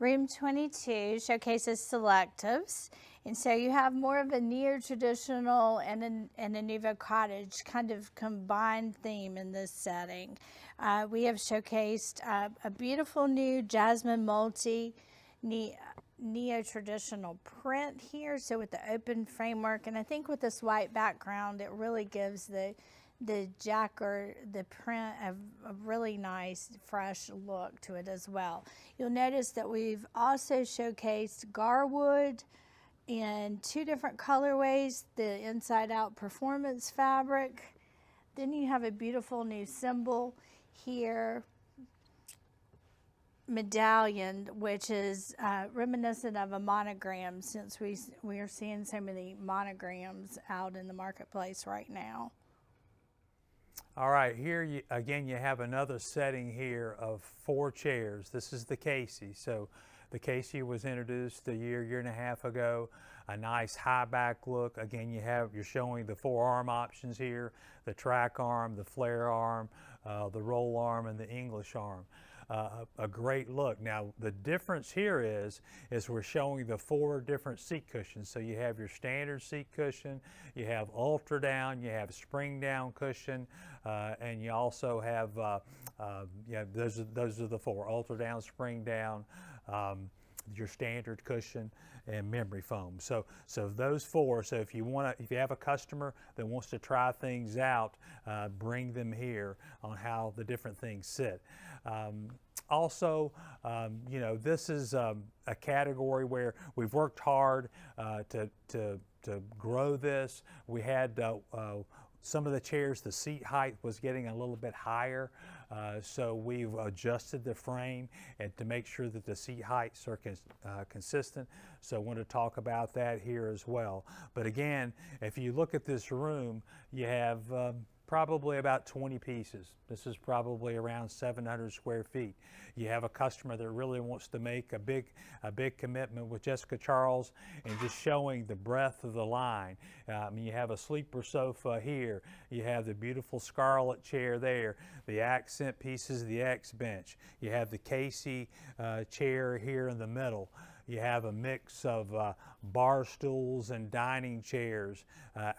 Room 22 showcases selectives, and so you have more of a neo-traditional and a Nouveau Cottage kind of combined theme in this setting. We have showcased a beautiful new Jasmine Multi neo-traditional print here, so with the open framework, and I think with this white background, it really gives the jacker, the print, a really nice fresh look to it as well. You'll notice that we've also showcased Garwood in 2 different colorways, the inside out performance fabric. Then you have a beautiful new symbol here, medallion, which is reminiscent of a monogram, since we are seeing so many monograms out in the marketplace right now. All right, here again you have another setting here of 4 chairs. This is the Casey. So the Casey was introduced a year and a half ago. A nice high back look. Again, you're showing the 4 arm options here: the track arm, the flare arm, the roll arm, and the English arm. A great look. Now the difference here is we're showing the 4 different seat cushions. So you have your standard seat cushion, you have ultra down, you have spring down cushion, and you also have those are the 4: ultra down, spring down, your standard cushion, and memory foam. So those 4. So if you have a customer that wants to try things out, bring them here on how the different things sit. Also, this is a category where we've worked hard to grow this. We had some of the chairs, the seat height was getting a little bit higher, so we've adjusted the frame and to make sure that the seat heights are consistent. So I want to talk about that here as well. But again, if you look at this room, you have probably about 20 pieces. This is probably around 700 square feet. You have a customer that really wants to make a big commitment with Jessica Charles and just showing the breadth of the line. You have a sleeper sofa here. You have the beautiful scarlet chair there, the accent pieces, the X bench. You have the Casey chair here in the middle. You have a mix of bar stools and dining chairs,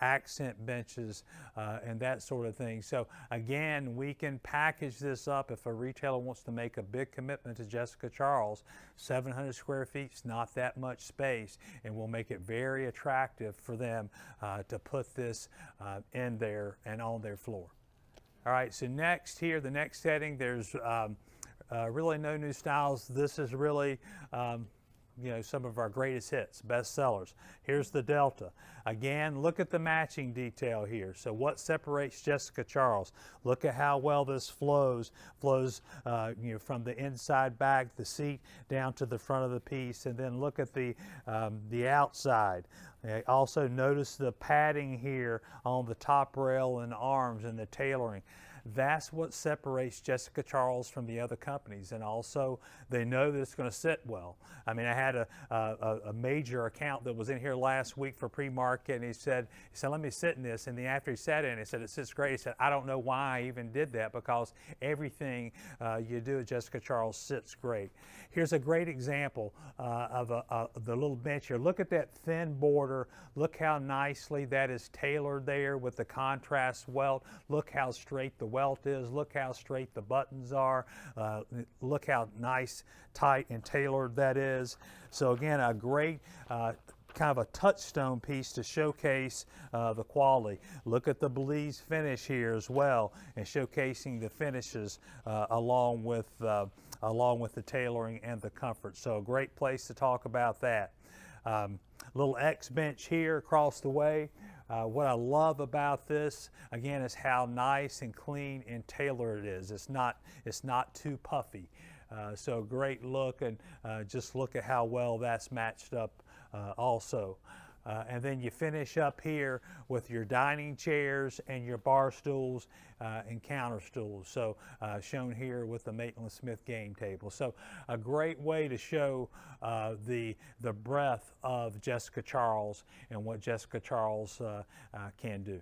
accent benches, and that sort of thing. So again, we can package this up if a retailer wants to make a big commitment to Jessica Charles. 700 square feet is not that much space, and we'll make it very attractive for them to put this in there and on their floor. All right, so next here, the next setting, there's really no new styles. This is really some of our greatest hits, best sellers. Here's the Delta. Again, look at the matching detail here. So what separates Jessica Charles? Look at how well this flows from the inside back, the seat, down to the front of the piece, and then look at the outside. Also notice the padding here on the top rail and arms and the tailoring. That's what separates Jessica Charles from the other companies, and also they know that it's going to sit well. I mean, I had a major account that was in here last week for pre-market, and he said, let me sit in this, and then after he sat in it, he said, it sits great. He said, I don't know why I even did that, because everything you do at Jessica Charles sits great. Here's a great example of the little bench here. Look at that thin border. Look how nicely that is tailored there with the contrast welt. Look how straight the welt is. Look how straight the buttons are. Look how nice, tight, and tailored that is. So again, a great kind of a touchstone piece to showcase the quality. Look at the Belize finish here as well, and showcasing the finishes along with the tailoring and the comfort. So a great place to talk about that. Little X bench here across the way. What I love about this, again, is how nice and clean and tailored it is. It's not too puffy. So great look, and just look at how well that's matched up also. And then you finish up here with your dining chairs and your bar stools and counter stools. So shown here with the Maitland Smith game table. So a great way to show the breadth of Jessica Charles and what Jessica Charles can do.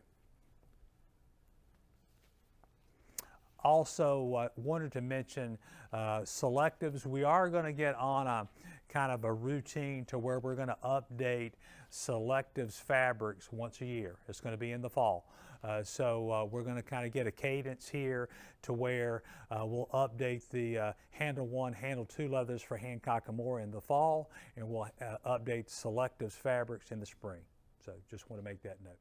Also wanted to mention Selectives. We are going to get on a kind of a routine to where we're going to update Selectives fabrics once a year. It's going to be in the fall. So we're going to kind of get a cadence here to where we'll update the Handle 1, Handle 2 leathers for Hancock & Moore in the fall, and we'll update Selectives fabrics in the spring. So just want to make that note.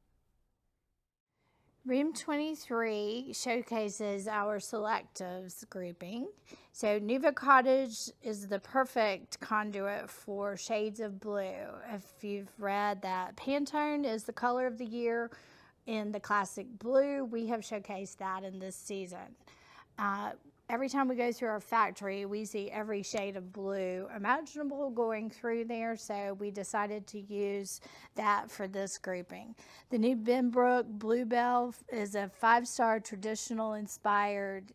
Room 23 showcases our Selectives grouping. So Nuva Cottage is the perfect conduit for shades of blue. If you've read that Pantone is the color of the year in the classic blue, we have showcased that in this season. Every time we go through our factory, we see every shade of blue imaginable going through there, so we decided to use that for this grouping. The new Benbrook Bluebell is a 5-star traditional inspired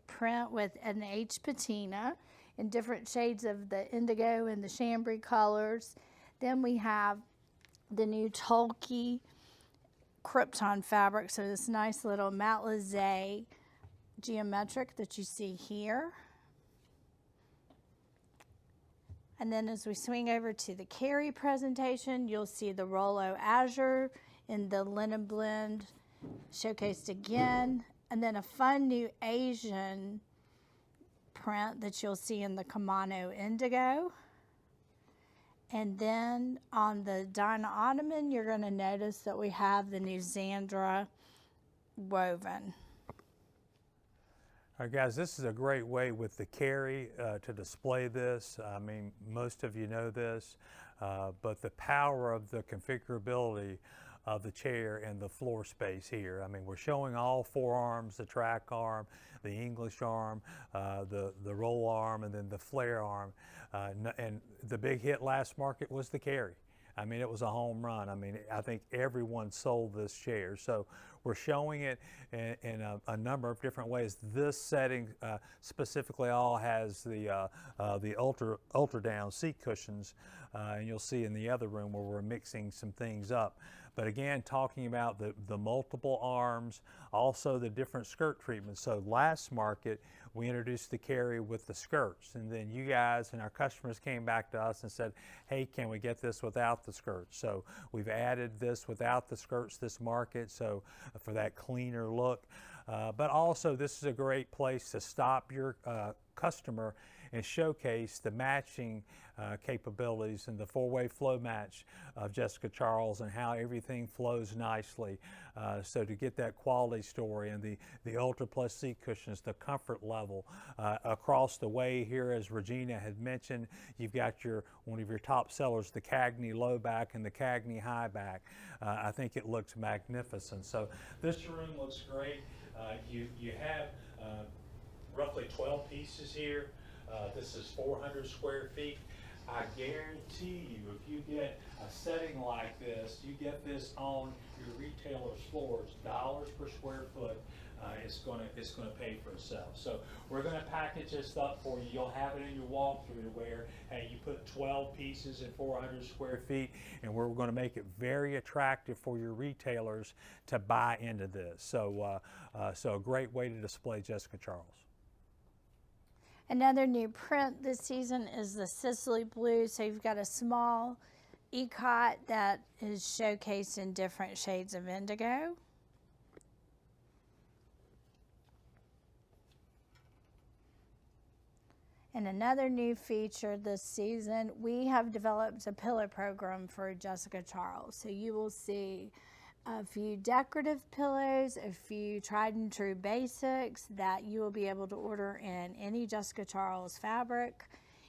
print with an H patina in different shades of the indigo and the chambray colors. Then we have the new Tolkien Krypton fabric, so this nice little matelassé geometric that you see here. And then as we swing over to the Carrie presentation, you'll see the Rollo Azure in the linen blend showcased again, and then a fun new Asian print that you'll see in the Kimono Indigo. And then on the Dinah Ottoman, you're going to notice that we have the new Zandra woven. All right, guys, this is a great way with the Carrie to display this. I mean, most of you know this, but the power of the configurability of the chair and the floor space here. I mean, we're showing all 4 arms, the track arm, the English arm, the roll arm, and then the flare arm. And the big hit last market was the Carrie. I mean, it was a home run. I mean, I think everyone sold this chair. So we're showing it in a number of different ways. This setting specifically all has the ultra down seat cushions, and you'll see in the other room where we're mixing some things up. But again, talking about the multiple arms, also the different skirt treatments. So last market, we introduced the Carrie with the skirts, and then you guys and our customers came back to us and said, hey, can we get this without the skirts? So we've added this without the skirts this market, so for that cleaner look. But also, this is a great place to stop your customer and showcase the matching capabilities and the 4-way flow match of Jessica Charles and how everything flows nicely. So to get that quality story and the Ultra Plus seat cushions, the comfort level across the way here, as Regina had mentioned, you've got one of your top sellers, the Cagney low back and the Cagney high back. I think it looks magnificent. So this room looks great. You have roughly 12 pieces here. This is 400 square feet. I guarantee you, if you get a setting like this, you get this on your retailer's floors, dollars per square foot. It's going to pay for itself. So we're going to package this up for you. You'll have it in your walkthrough where, hey, you put 12 pieces at 400 square feet, and we're going to make it very attractive for your retailers to buy into this. So, so a great way to display Jessica Charles. Another new print this season is the Sicily Blue. So you've got a small ikat that is showcased in different shades of indigo. And another new feature this season, we have developed a pillow program for Jessica Charles. So you will see a few decorative pillows, a few tried and true basics that you will be able to order in any Jessica Charles fabric.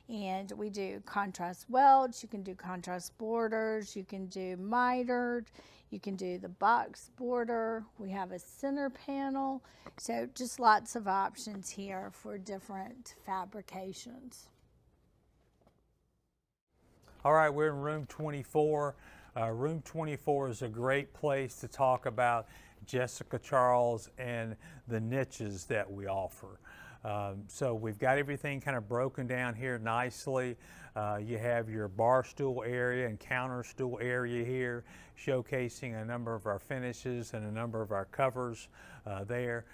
And we do contrast welts, you can do contrast borders, you can do mitered, you can do the box border. We have a center panel. So just lots of options here for different fabrications. All right, we're in room 24. Room 24 is a great place to talk about Jessica Charles and the niches that we offer. So we've got everything kind of broken down here nicely. You have your bar stool area and counter stool area here, showcasing a number of our finishes and a number of our covers there.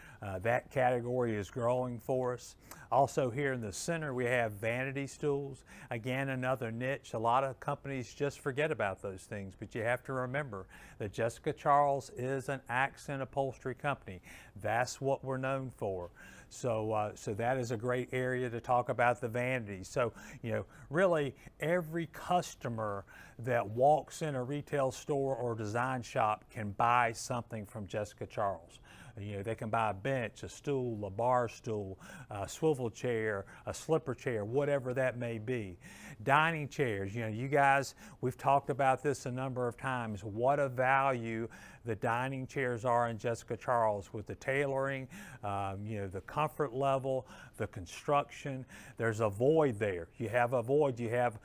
That category is growing for us. Also here in the center we have vanity stools. Again, another niche. A lot of companies just forget about those things, but you have to remember that Jessica Charles is an accent upholstery company. That's what we're known for. So, so that is a great area to talk about the vanity. So, you know, really every customer that walks in a retail store or design shop can buy something from Jessica Charles. You know, they can buy a bench, a stool, a bar stool, a swivel chair, a slipper chair, whatever that may be. Dining chairs, you know, you guys, we've talked about this a number of times, what a value the dining chairs are in Jessica Charles with the tailoring, you know, the comfort level, the construction. There's a void there. You have a void. You have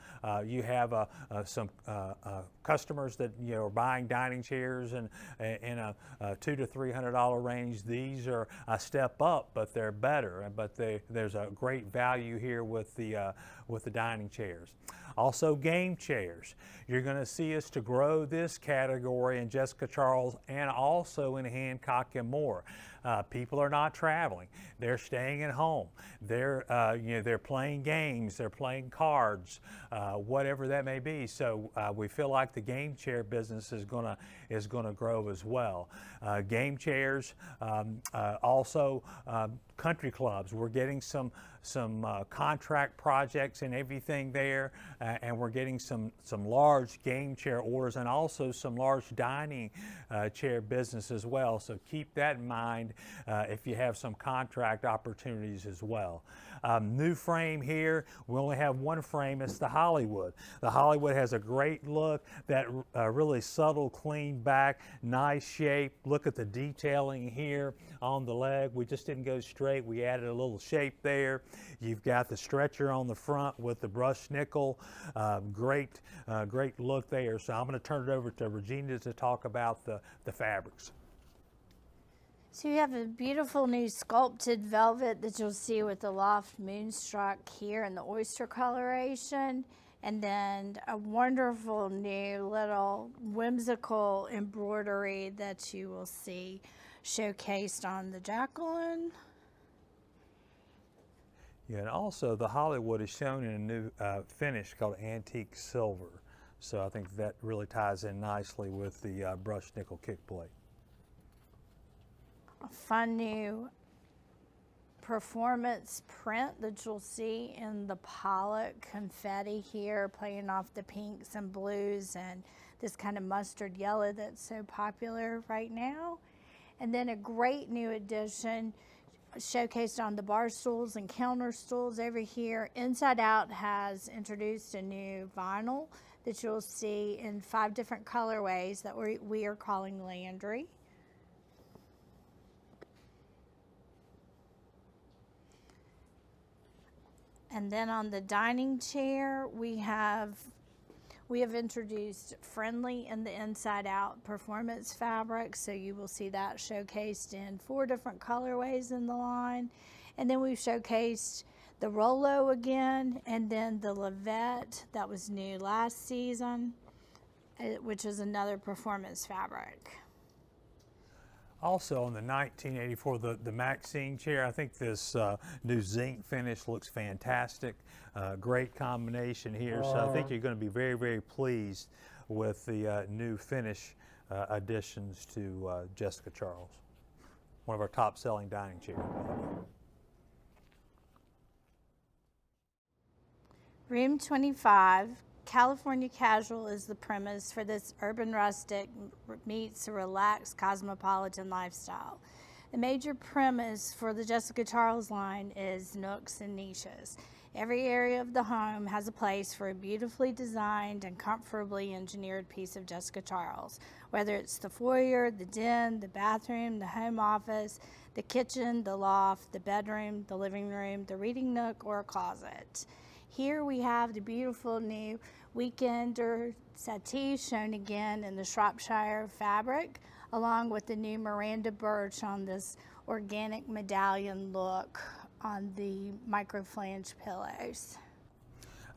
some customers that, you know, are buying dining chairs in a $200 to $300 range. These are a step up, but they're better. But there's a great value here with the dining chairs. Also, game chairs. You're going to see us to grow this category in Jessica Charles and also in Hancock and Moore. People are not traveling; they're staying at home. They're you know, they're playing games, they're playing cards, whatever that may be. So we feel like the game chair business is gonna grow as well. Game chairs, also country clubs. We're getting some contract projects and everything there, and we're getting some large game chair orders and also some large dining chair business as well. So keep that in mind if you have some contract opportunities as well. New frame here, we only have one frame, it's the Hollywood. The Hollywood has a great look, that really subtle, clean back, nice shape. Look at the detailing here on the leg. We just didn't go straight, we added a little shape there. You've got the stretcher on the front with the brushed nickel. Great look there. So I'm going to turn it over to Regina to talk about the fabrics. So you have a beautiful new sculpted velvet that you'll see with the loft moonstruck here in the oyster coloration, and then a wonderful new little whimsical embroidery that you will see showcased on the Jacqueline. Yeah, and also the Hollywood is shown in a new finish called antique silver. So I think that really ties in nicely with the brushed nickel kick plate. A fun new performance print that you'll see in the Pollock confetti here, playing off the pinks and blues and this kind of mustard yellow that's so popular right now. And then a great new addition showcased on the bar stools and counter stools over here. Inside Out has introduced a new vinyl that you'll see in 5 different colorways that we are calling Landry. And then on the dining chair, we have introduced Friendly in the Inside Out performance fabric. So you will see that showcased in 4 different colorways in the line. And then we've showcased the Rollo again, and then the Levette that was new last season, which is another performance fabric. Also on the 1984, the Maxine chair, I think this new zinc finish looks fantastic. Great combination here. So I think you're going to be very, very pleased with the new finish additions to Jessica Charles. One of our top selling dining chairs. Room 25. California Casual is the premise for this urban rustic meets a relaxed cosmopolitan lifestyle. The major premise for the Jessica Charles line is nooks and niches. Every area of the home has a place for a beautifully designed and comfortably engineered piece of Jessica Charles, whether it's the foyer, the den, the bathroom, the home office, the kitchen, the loft, the bedroom, the living room, the reading nook, or a closet. Here we have the beautiful new Weekender settee shown again in the Shropshire fabric, along with the new Miranda Birch on this organic medallion look on the micro flange pillows.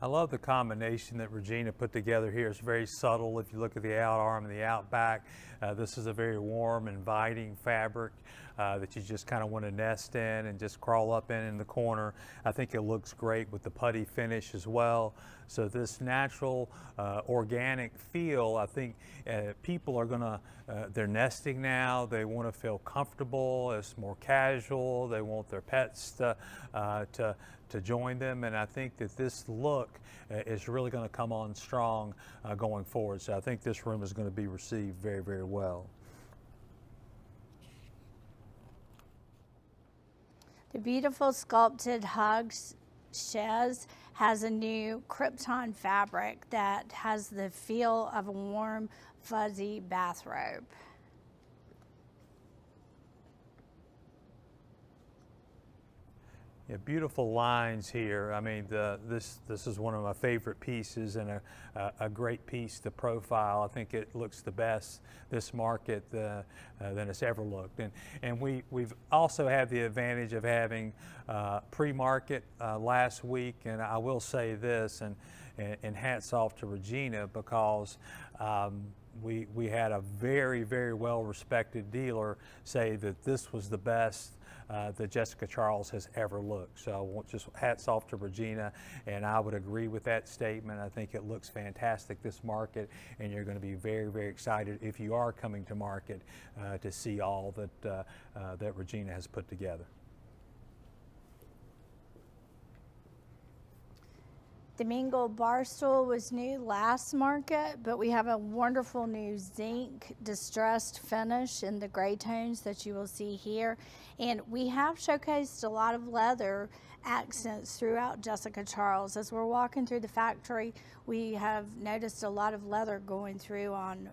I love the combination that Regina put together here. It's very subtle. If you look at the out arm and the out back, this is a very warm, inviting fabric that you just kind of want to nest in and just crawl up in the corner. I think it looks great with the putty finish as well. So this natural, organic feel, I think people are gonna, they're nesting now. They want to feel comfortable. It's more casual. They want their pets to join them, and I think that this look is really going to come on strong going forward. So I think this room is going to be received very, very well. The beautiful sculpted Hugs chaise has a new Krypton fabric that has the feel of a warm, fuzzy bathrobe. Yeah, beautiful lines here. I mean, this is one of my favorite pieces, and a great piece to profile. I think it looks the best this market than it's ever looked. And we've also had the advantage of having pre-market last week, and I will say this, and hats off to Regina, because we had a very, very well-respected dealer say that this was the best that Jessica Charles has ever looked. So I want just hats off to Regina, and I would agree with that statement. I think it looks fantastic this market, and you're going to be very, very excited if you are coming to market to see all that Regina has put together. The Mingle bar stool was new last market, but we have a wonderful new zinc distressed finish in the gray tones that you will see here. And we have showcased a lot of leather accents throughout Jessica Charles. As we're walking through the factory, we have noticed a lot of leather going through on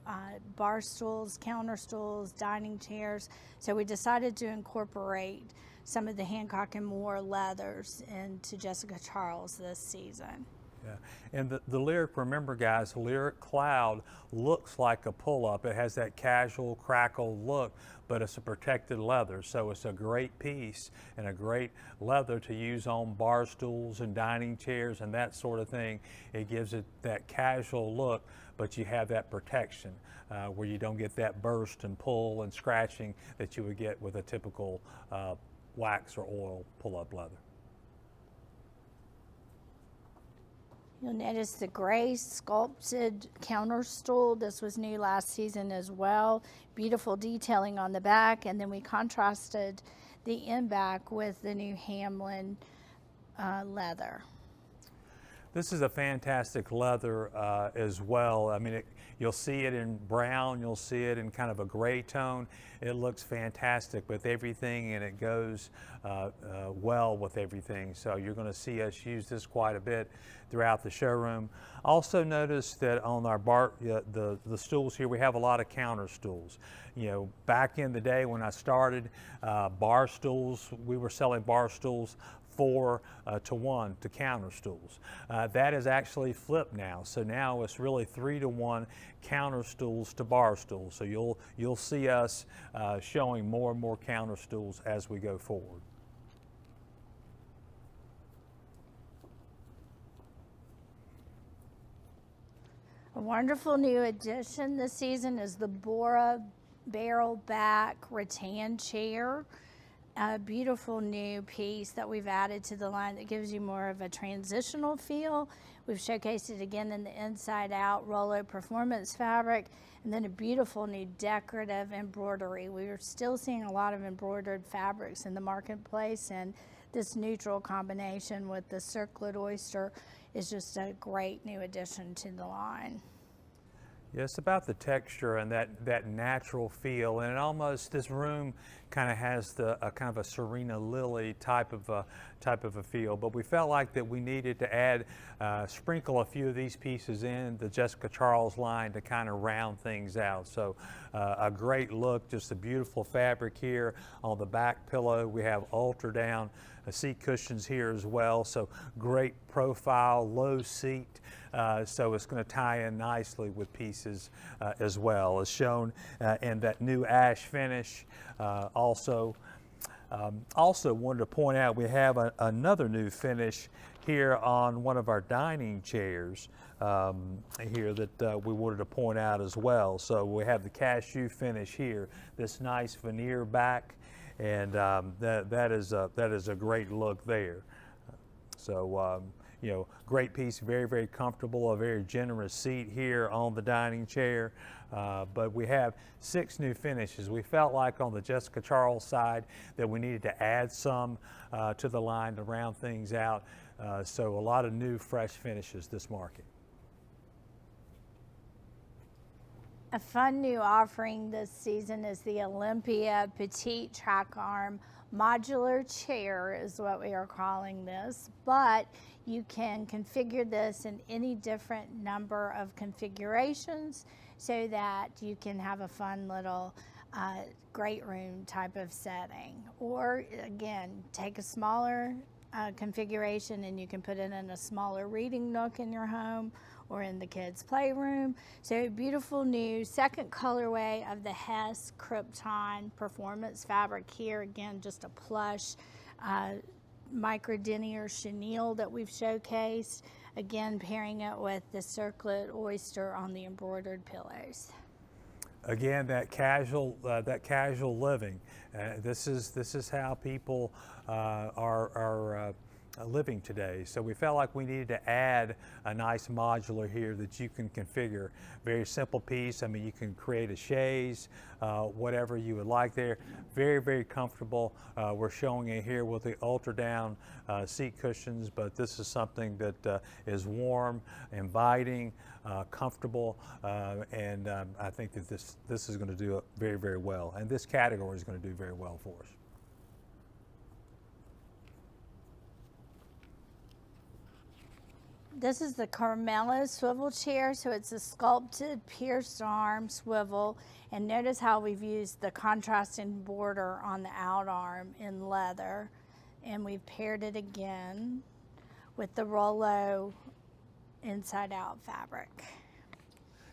bar stools, counter stools, dining chairs. So we decided to incorporate some of the Hancock and Moore leathers into Jessica Charles this season. Yeah, and the Lyric, remember guys, Lyric Cloud looks like a pull-up. It has that casual crackle look, but it's a protected leather. So it's a great piece and a great leather to use on bar stools and dining chairs and that sort of thing. It gives it that casual look, but you have that protection where you don't get that burst and pull and scratching that you would get with a typical wax or oil pull-up leather. You'll notice the gray sculpted counter stool. This was new last season as well. Beautiful detailing on the back, and then we contrasted the end back with the new Hamlin leather. This is a fantastic leather as well. I mean, you'll see it in brown, you'll see it in kind of a gray tone. It looks fantastic with everything, and it goes well with everything. So you're going to see us use this quite a bit throughout the showroom. Also notice that on our the stools here, we have a lot of counter stools. You know, back in the day when I started, bar stools, we were selling bar stools 4-to-1 to counter stools. That is actually flipped now. So now it's really 3-to-1 counter stools to bar stools. So you'll see us showing more and more counter stools as we go forward. A wonderful new addition this season is the Bora barrel back rattan chair. A beautiful new piece that we've added to the line that gives you more of a transitional feel. We've showcased it again in the inside out Rollo performance fabric, and then a beautiful new decorative embroidery. We are still seeing a lot of embroidered fabrics in the marketplace, and this neutral combination with the circlet oyster is just a great new addition to the line. Yeah, it's about the texture and that natural feel, and it almost, this room kind of has a kind of a Serena Lily type of a feel. But we felt like that we needed to add, sprinkle a few of these pieces in the Jessica Charles line to kind of round things out. So a great look, just a beautiful fabric here on the back pillow. We have ultra down seat cushions here as well. So great profile, low seat. So it's going to tie in nicely with pieces as well, as shown in that new ash finish. Also, Also wanted to point out we have another new finish here on one of our dining chairs here that we wanted to point out as well. So we have the cashew finish here, this nice veneer back, and that is a great look there. So you know, great piece, very, very comfortable, a very generous seat here on the dining chair. But we have 6 new finishes. We felt like on the Jessica Charles side that we needed to add some to the line to round things out. So a lot of new, fresh finishes this market. A fun new offering this season is the Olympia Petite Track Arm Modular Chair is what we are calling this, but you can configure this in any different number of configurations so that you can have a fun little great room type of setting. Or again, take a smaller configuration and you can put it in a smaller reading nook in your home or in the kids' playroom. So beautiful new second colorway of the Hess Krypton Performance fabric here. Again, just a plush micro denier chenille that we've showcased. Again, pairing it with the circlet oyster on the embroidered pillows. Again, that casual living. This is how people are living today. So we felt like we needed to add a nice modular here that you can configure. Very simple piece. I mean, you can create a chaise, whatever you would like there. Very, very comfortable. We're showing it here with the ultra down seat cushions, but this is something that is warm, inviting, comfortable, and I think that this is going to do very, very well. And this category is going to do very well for us. This is the Carmela swivel chair, so it's a sculpted pierced arm swivel, and notice how we've used the contrasting border on the out arm in leather, and we've paired it again with the Rollo inside out fabric.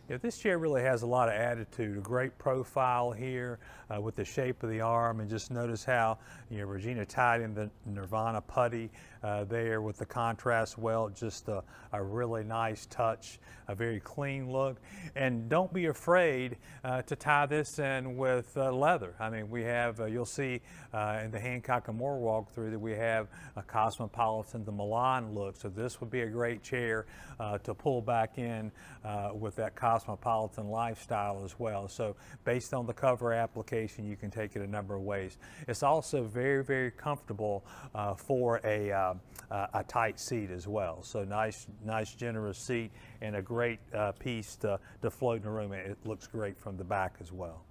Yeah, this chair really has a lot of attitude, a great profile here with the shape of the arm, and just notice how, you know, Regina tied in the Nirvana putty there with the contrast welt, just a really nice touch, a very clean look. And don't be afraid to tie this in with leather. I mean, we have, you'll see in the Hancock and Moore walkthrough that we have a Cosmopolitan, the Milan look. So this would be a great chair to pull back in with that Cosmopolitan lifestyle as well. So based on the cover application, you can take it a number of ways. It's also very, very comfortable for a tight seat as well. So nice, generous seat, and a great piece to float in the room. It looks great from the back as well.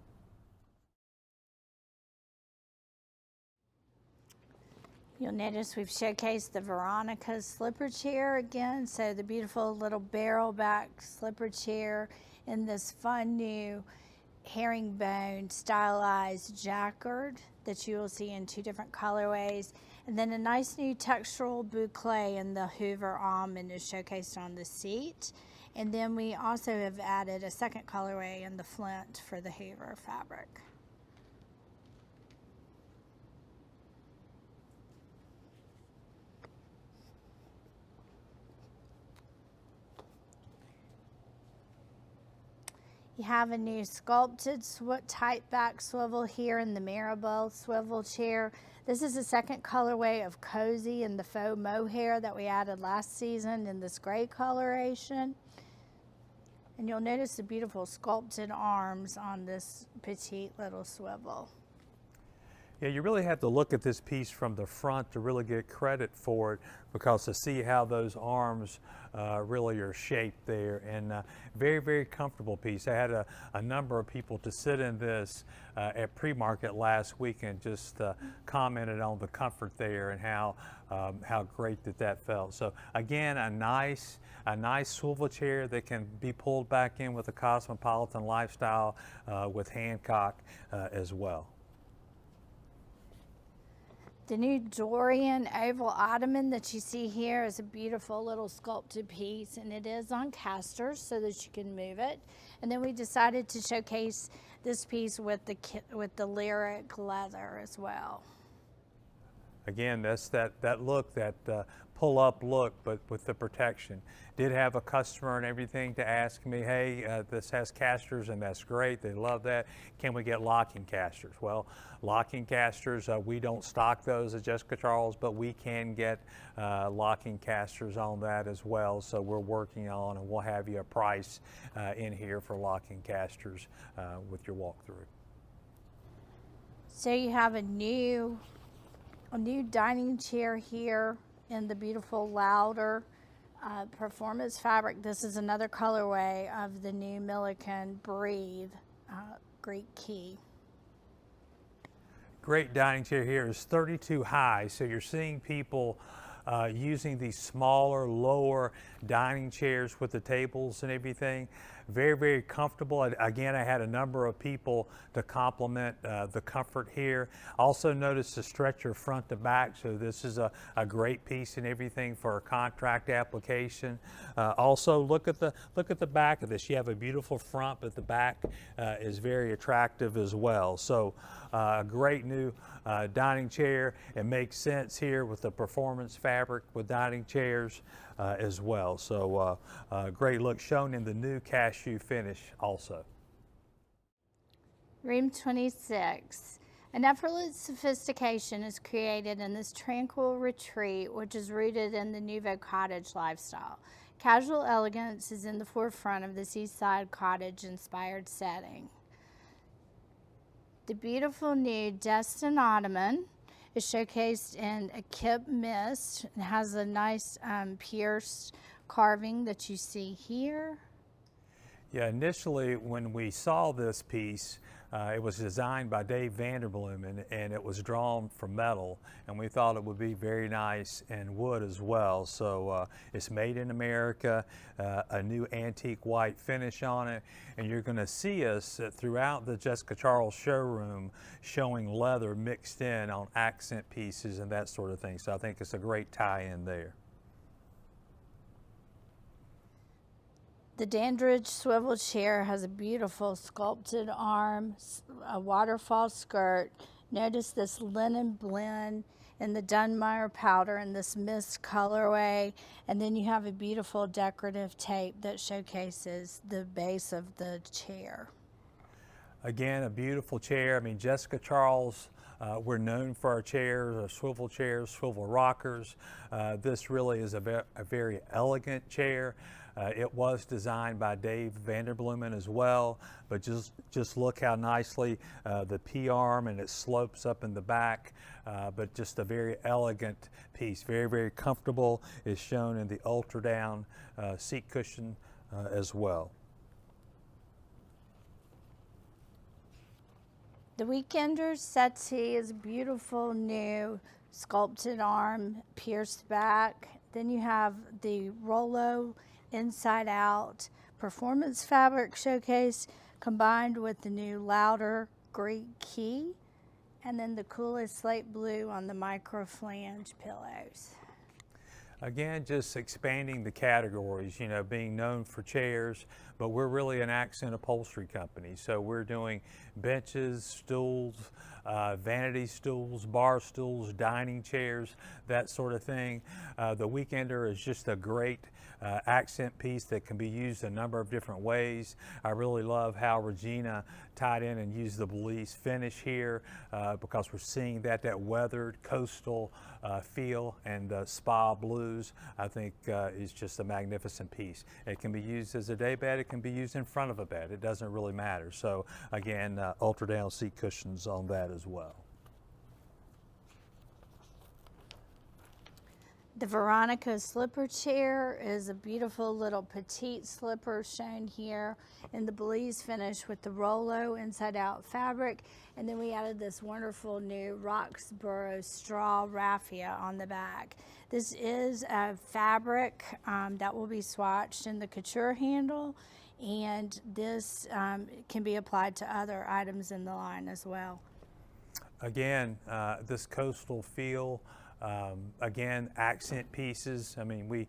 You'll notice we've showcased the Veronica slipper chair again. So the beautiful little barrel back slipper chair in this fun new herringbone stylized jacquard that you will see in 2 different colorways. And then a nice new textural boucle in the Hoover almond is showcased on the seat. And then we also have added a second colorway in the Flint for the Hoover fabric. You have a new sculpted tight back swivel here in the Maribel swivel chair. This is the second colorway of cozy in the faux mohair that we added last season in this gray coloration. And you'll notice the beautiful sculpted arms on this petite little swivel. Yeah, you really have to look at this piece from the front to really get credit for it, because to see how those arms really are shaped there, and very, very comfortable piece. I had a number of people to sit in this at pre-market last week and just commented on the comfort there and how great that felt. So again, a nice swivel chair that can be pulled back in with a Cosmopolitan lifestyle with Hancock as well. The new Dorian oval ottoman that you see here is a beautiful little sculpted piece, and it is on casters so that you can move it. And then we decided to showcase this piece with the lyric leather as well. Again, that's that look, that pull-up look, but with the protection. Did have a customer and everything to ask me, hey, this has casters, and that's great. They love that. Can we get locking casters? Well, locking casters, we don't stock those at Jessica Charles, but we can get locking casters on that as well. So we're working on, and we'll have you a price in here for locking casters with your walkthrough. So you have a new dining chair here in the beautiful Louder performance fabric. This is another colorway of the new Milliken Breathe Greek Key. Great dining chair here is 32 high, so you're seeing people using these smaller, lower dining chairs with the tables and everything. Very, very comfortable. Again, I had a number of people to compliment the comfort here. Also notice the stretcher front to back, so this is a great piece and everything for a contract application. Also look at the back of this. You have a beautiful front, but the back is very attractive as well. So a great new dining chair. It makes sense here with the performance fabric with dining chairs as well. So great look, shown in the new cashew finish also. Room 26. An effortless sophistication is created in this tranquil retreat, which is rooted in the Nouveau cottage lifestyle. Casual elegance is in the forefront of this Eastside cottage-inspired setting. The beautiful new Destin Ottoman is showcased in a kip mist. It has a nice pierced carving that you see here. Yeah, initially when we saw this piece, it was designed by Dave Vanderbloemen, and it was drawn from metal, and we thought it would be very nice in wood as well. So it's made in America, a new antique white finish on it, and you're going to see us throughout the Jessica Charles showroom showing leather mixed in on accent pieces and that sort of thing. So I think it's a great tie-in there. The Dandridge swivel chair has a beautiful sculpted arm, a waterfall skirt. Notice this linen blend in the Dunmire powder and this mist colorway. And then you have a beautiful decorative tape that showcases the base of the chair. Again, a beautiful chair. I mean, Jessica Charles, we're known for our chairs, our swivel rockers. This really is a very elegant chair. It was designed by Dave Vanderbloemen as well, but just look how nicely the P-arm, and it slopes up in the back, but just a very elegant piece. Very, very comfortable. Is shown in the ultra down seat cushion as well. The Weekender settee is beautiful new sculpted arm, pierced back. Then you have the Rollo inside out performance fabric showcase combined with the new Louder Greek Key, and then the coolest slate blue on the micro flange pillows. Again, just expanding the categories, you know, being known for chairs, but we're really an accent upholstery company. So we're doing benches, stools, vanity stools, bar stools, dining chairs, that sort of thing. The Weekender is just a great accent piece that can be used a number of different ways. I really love how Regina tied in and used the Belize finish here because we're seeing that weathered coastal feel, and spa blues, I think, is just a magnificent piece. It can be used as a day bed, it can be used in front of a bed, it doesn't really matter. So again, ultra down seat cushions on that as well. The Veronica slipper chair is a beautiful little petite slipper shown here in the Belize finish with the Rollo inside out fabric. And then we added this wonderful new Roxborough straw raffia on the back. This is a fabric that will be swatched in the couture handle, and this can be applied to other items in the line as well. Again, this coastal feel, Again, accent pieces. I mean,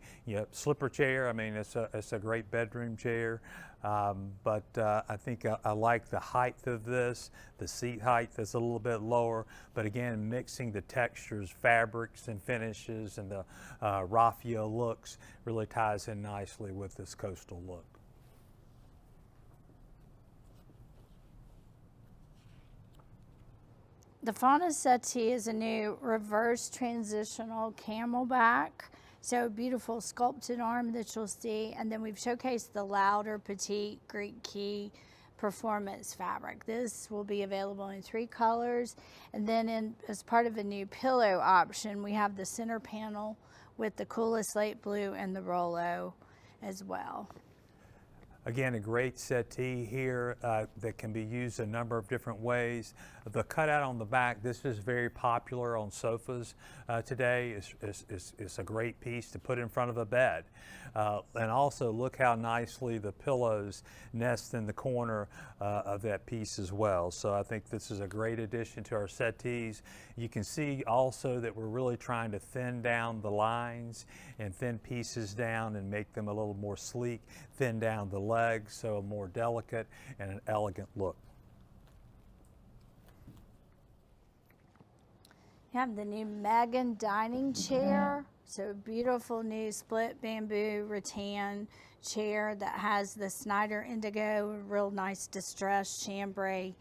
slipper chair. I mean, it's a great bedroom chair. But I think I like the height of this. The seat height is a little bit lower, but again, mixing the textures, fabrics, and finishes, and the raffia looks really ties in nicely with this coastal look. The Fauna Settee is a new reverse transitional camelback. So beautiful sculpted arm that you'll see. And then we've showcased the louder petite Greek key performance fabric. This will be available in 3 colors. And then as part of a new pillow option, we have the center panel with the coolest slate blue and the Rollo as well. Again, a great settee here that can be used a number of different ways. The cutout on the back, this is very popular on sofas today. It's a great piece to put in front of a bed. And also look how nicely the pillows nest in the corner of that piece as well. So I think this is a great addition to our settees. You can see also that we're really trying to thin down the lines and thin pieces down and make them a little more sleek, thin down the legs, so a more delicate and an elegant look. You have the new Megan dining chair. So beautiful new split bamboo rattan chair that has the Snyder indigo, real nice distressed chambray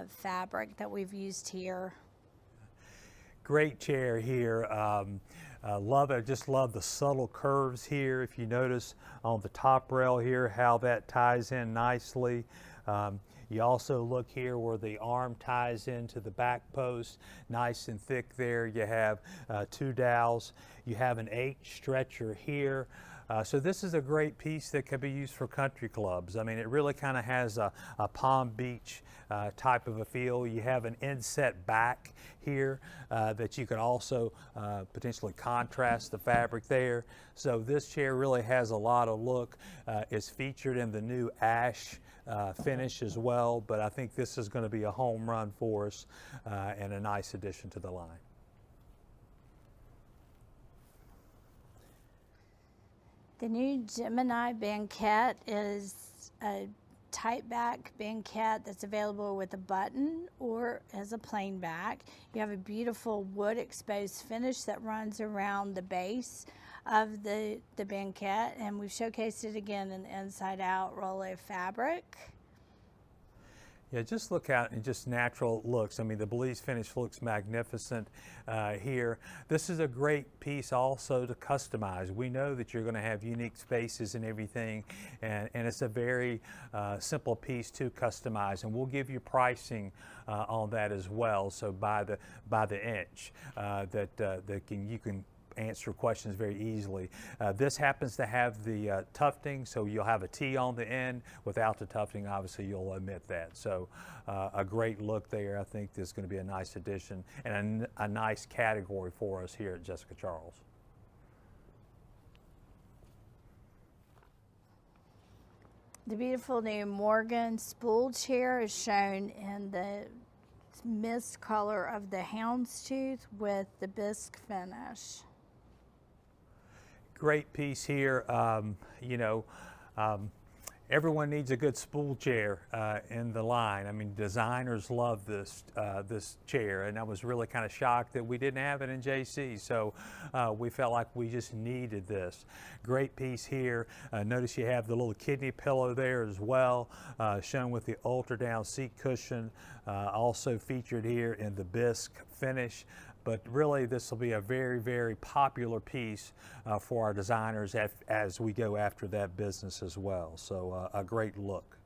fabric that we've used here. Great chair here. Love it. Just love the subtle curves here. If you notice on the top rail here how that ties in nicely. You also look here where the arm ties into the back post, nice and thick there. You have 2 dowels. You have an H stretcher here. So this is a great piece that could be used for country clubs. I mean, it really kind of has a Palm Beach type of a feel. You have an inset back here that you can also potentially contrast the fabric there. So this chair really has a lot of look. It's featured in the new ash finish as well, but I think this is going to be a home run for us and a nice addition to the line. The new Gemini banquette is a tight back banquette that's available with a button or as a plain back. You have a beautiful wood exposed finish that runs around the base of the banquette, and we've showcased it again in the inside out Rollo fabric. Yeah, just look out and just natural looks. I mean, the Belize finish looks magnificent here. This is a great piece also to customize. We know that you're going to have unique spaces and everything, and it's a very simple piece to customize. And we'll give you pricing on that as well. So by the inch, you can answer questions very easily. This happens to have the tufting, so you'll have a T on the end. Without the tufting, obviously you'll omit that. So a great look there. I think this is going to be a nice addition and a nice category for us here at Jessica Charles. The beautiful new Morgan spool chair is shown in the mist color of the houndstooth with the bisque finish. Great piece here. Everyone needs a good spool chair in the line. I mean, designers love this chair, and I was really kind of shocked that we didn't have it in JC. So we felt like we just needed this. Great piece here. Notice you have the little kidney pillow there as well, shown with the ultra down seat cushion, also featured here in the bisque finish. But really, this will be a very, very popular piece for our designers as we go after that business as well. So a great look.